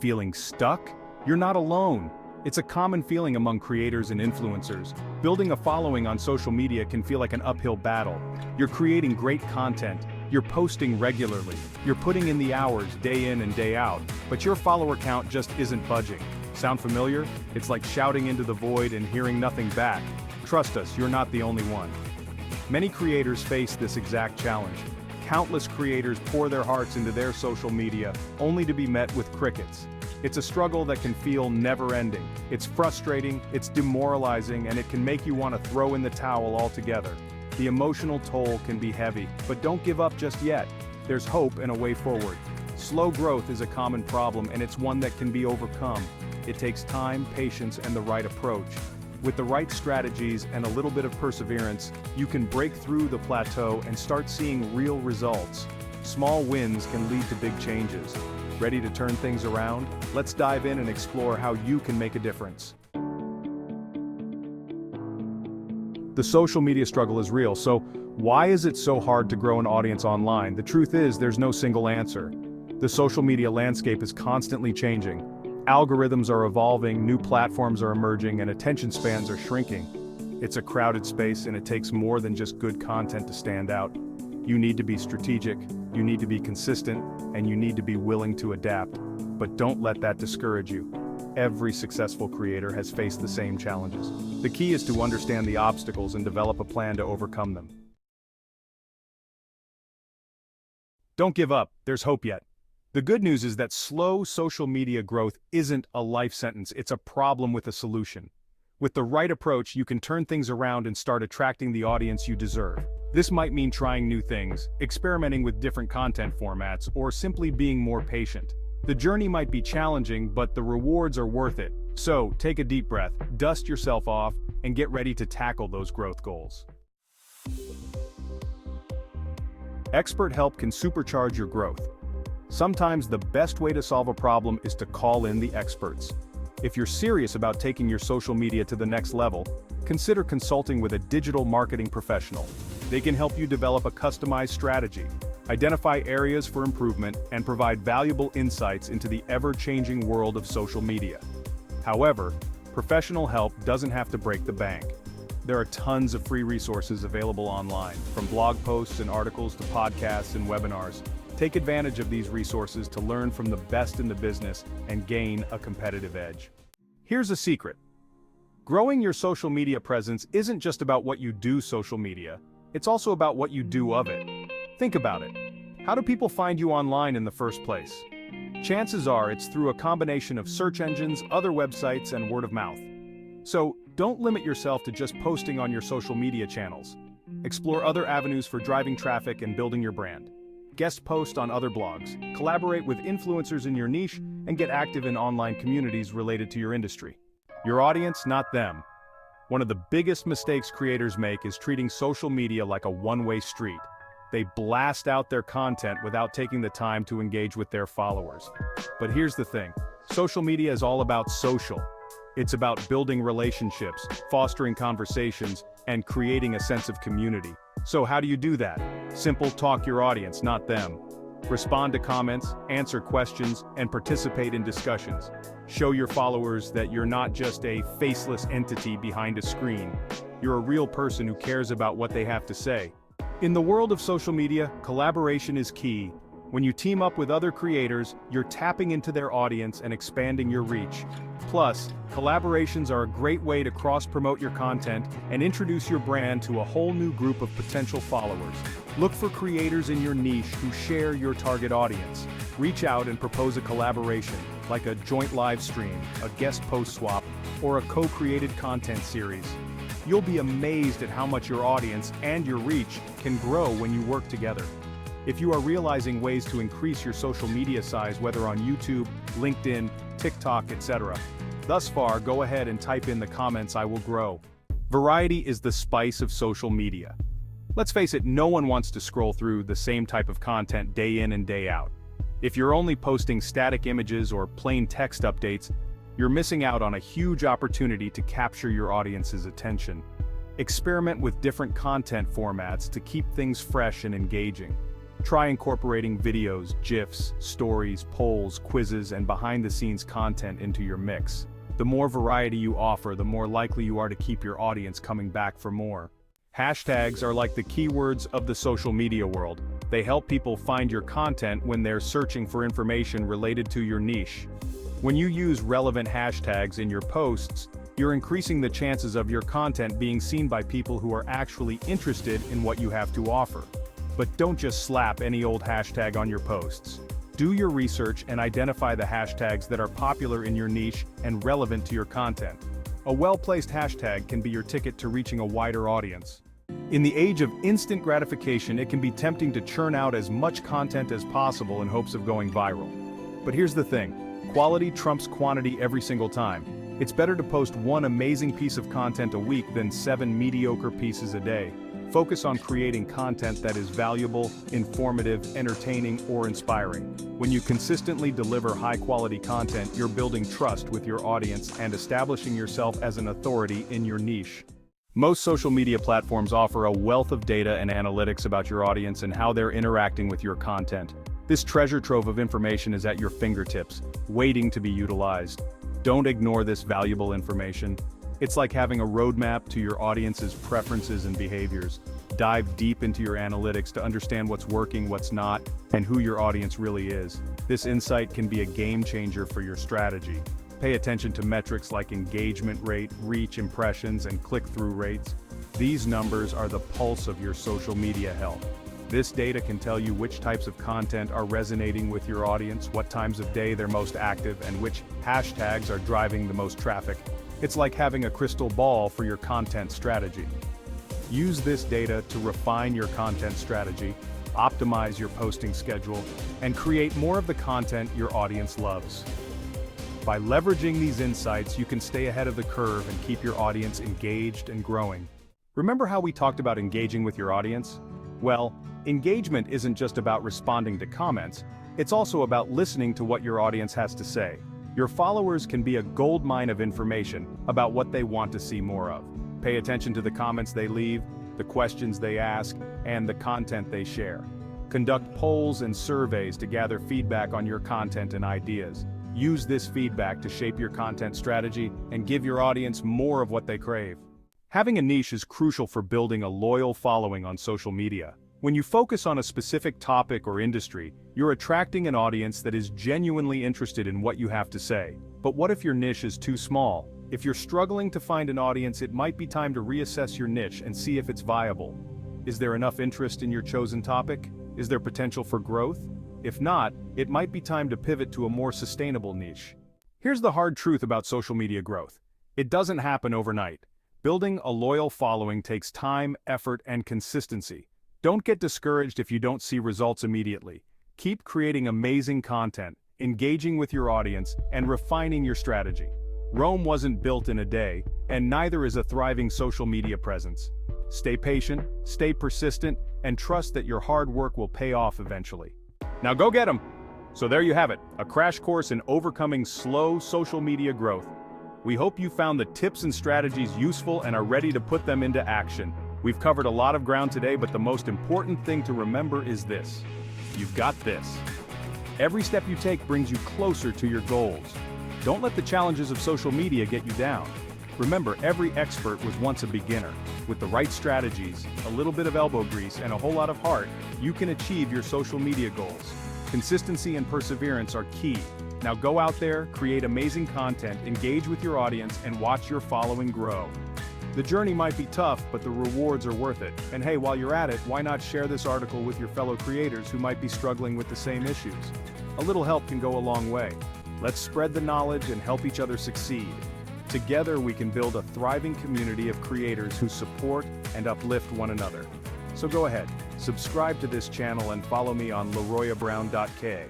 Feeling stuck? You're not alone. It's a common feeling among creators and influencers. Building a following on social media can feel like an uphill battle. You're creating great content, you're posting regularly, you're putting in the hours day in and day out, but your follower count just isn't budging. Sound familiar? It's like shouting into the void and hearing nothing back. Trust us, you're not the only one. Many creators face this exact challenge. Countless creators pour their hearts into their social media, only to be met with crickets. It's a struggle that can feel never-ending. It's frustrating, it's demoralizing, and it can make you want to throw in the towel altogether. The emotional toll can be heavy, but don't give up just yet. There's hope and a way forward. Slow growth is a common problem, and it's one that can be overcome. It takes time, patience, and the right approach. With the right strategies and a little bit of perseverance, you can break through the plateau and start seeing real results. Small wins can lead to big changes. Ready to turn things around? Let's dive in and explore how you can make a difference. The social media struggle is real, so why is it so hard to grow an audience online? The truth is, there's no single answer. The social media landscape is constantly changing. Algorithms are evolving, new platforms are emerging, and attention spans are shrinking. It's a crowded space, and it takes more than just good content to stand out. You need to be strategic, you need to be consistent, and you need to be willing to adapt. But don't let that discourage you. Every successful creator has faced the same challenges. The key is to understand the obstacles and develop a plan to overcome them. Don't give up, there's hope yet. The good news is that slow social media growth isn't a life sentence, it's a problem with a solution. With the right approach, you can turn things around and start attracting the audience you deserve. This might mean trying new things, experimenting with different content formats, or simply being more patient. The journey might be challenging, but the rewards are worth it. So, take a deep breath, dust yourself off, and get ready to tackle those growth goals. Expert help can supercharge your growth. Sometimes the best way to solve a problem is to call in the experts. If you're serious about taking your social media to the next level, consider consulting with a digital marketing professional. They can help you develop a customized strategy, identify areas for improvement, and provide valuable insights into the ever-changing world of social media. However, professional help doesn't have to break the bank. There are tons of free resources available online, from blog posts and articles to podcasts and webinars. Take advantage of these resources to learn from the best in the business and gain a competitive edge. Here's a secret. Growing your social media presence isn't just about what you do social media, it's also about what you do of it. Think about it. How do people find you online in the first place? Chances are it's through a combination of search engines, other websites, and word of mouth. So, don't limit yourself to just posting on your social media channels. Explore other avenues for driving traffic and building your brand. Guest post on other blogs, collaborate with influencers in your niche, and get active in online communities related to your industry. Your audience, not them. One of the biggest mistakes creators make is treating social media like a one-way street. They blast out their content without taking the time to engage with their followers. But here's the thing, social media is all about social. It's about building relationships, fostering conversations, and creating a sense of community. So how do you do that? Simple: talk your audience, not them. Respond to comments, answer questions, and participate in discussions. Show your followers that you're not just a faceless entity behind a screen. You're a real person who cares about what they have to say. In the world of social media, collaboration is key. When you team up with other creators, you're tapping into their audience and expanding your reach. Plus, collaborations are a great way to cross-promote your content and introduce your brand to a whole new group of potential followers. Look for creators in your niche who share your target audience. Reach out and propose a collaboration, like a joint live stream, a guest post swap, or a co-created content series. You'll be amazed at how much your audience and your reach can grow when you work together. If you are realizing ways to increase your social media size, whether on YouTube, LinkedIn, TikTok, etc., thus far, go ahead and type in the comments "I will grow." Variety is the spice of social media. Let's face it, no one wants to scroll through the same type of content day in and day out. If you're only posting static images or plain text updates, you're missing out on a huge opportunity to capture your audience's attention. Experiment with different content formats to keep things fresh and engaging. Try incorporating videos, GIFs, stories, polls, quizzes, and behind-the-scenes content into your mix. The more variety you offer, the more likely you are to keep your audience coming back for more. Hashtags are like the keywords of the social media world. They help people find your content when they're searching for information related to your niche. When you use relevant hashtags in your posts, you're increasing the chances of your content being seen by people who are actually interested in what you have to offer. But don't just slap any old hashtag on your posts. Do your research and identify the hashtags that are popular in your niche and relevant to your content. A well-placed hashtag can be your ticket to reaching a wider audience. In the age of instant gratification, it can be tempting to churn out as much content as possible in hopes of going viral. But here's the thing, quality trumps quantity every single time. It's better to post one amazing piece of content a week than 7 mediocre pieces a day. Focus on creating content that is valuable, informative, entertaining, or inspiring. When you consistently deliver high-quality content, you're building trust with your audience and establishing yourself as an authority in your niche. Most social media platforms offer a wealth of data and analytics about your audience and how they're interacting with your content. This treasure trove of information is at your fingertips, waiting to be utilized. Don't ignore this valuable information. It's like having a roadmap to your audience's preferences and behaviors. Dive deep into your analytics to understand what's working, what's not, and who your audience really is. This insight can be a game changer for your strategy. Pay attention to metrics like engagement rate, reach, impressions, and click-through rates. These numbers are the pulse of your social media health. This data can tell you which types of content are resonating with your audience, what times of day they're most active, and which hashtags are driving the most traffic. It's like having a crystal ball for your content strategy. Use this data to refine your content strategy, optimize your posting schedule, and create more of the content your audience loves. By leveraging these insights, you can stay ahead of the curve and keep your audience engaged and growing. Remember how we talked about engaging with your audience? Well, engagement isn't just about responding to comments, it's also about listening to what your audience has to say. Your followers can be a goldmine of information about what they want to see more of. Pay attention to the comments they leave, the questions they ask, and the content they share. Conduct polls and surveys to gather feedback on your content and ideas. Use this feedback to shape your content strategy and give your audience more of what they crave. Having a niche is crucial for building a loyal following on social media. When you focus on a specific topic or industry, you're attracting an audience that is genuinely interested in what you have to say. But what if your niche is too small? If you're struggling to find an audience, it might be time to reassess your niche and see if it's viable. Is there enough interest in your chosen topic? Is there potential for growth? If not, it might be time to pivot to a more sustainable niche. Here's the hard truth about social media growth. It doesn't happen overnight. Building a loyal following takes time, effort, and consistency. Don't get discouraged if you don't see results immediately. Keep creating amazing content, engaging with your audience, and refining your strategy. Rome wasn't built in a day, and neither is a thriving social media presence. Stay patient, stay persistent, and trust that your hard work will pay off eventually. Now go get them! So there you have it, a crash course in overcoming slow social media growth. We hope you found the tips and strategies useful and are ready to put them into action. We've covered a lot of ground today, but the most important thing to remember is this. You've got this. Every step you take brings you closer to your goals. Don't let the challenges of social media get you down. Remember, every expert was once a beginner. With the right strategies, a little bit of elbow grease, and a whole lot of heart, you can achieve your social media goals. Consistency and perseverance are key. Now go out there, create amazing content, engage with your audience, and watch your following grow. The journey might be tough, but the rewards are worth it. And hey, while you're at it, why not share this article with your fellow creators who might be struggling with the same issues? A little help can go a long way. Let's spread the knowledge and help each other succeed. Together we can build a thriving community of creators who support and uplift one another. So go ahead, subscribe to this channel and follow me on LeroyABrown.k.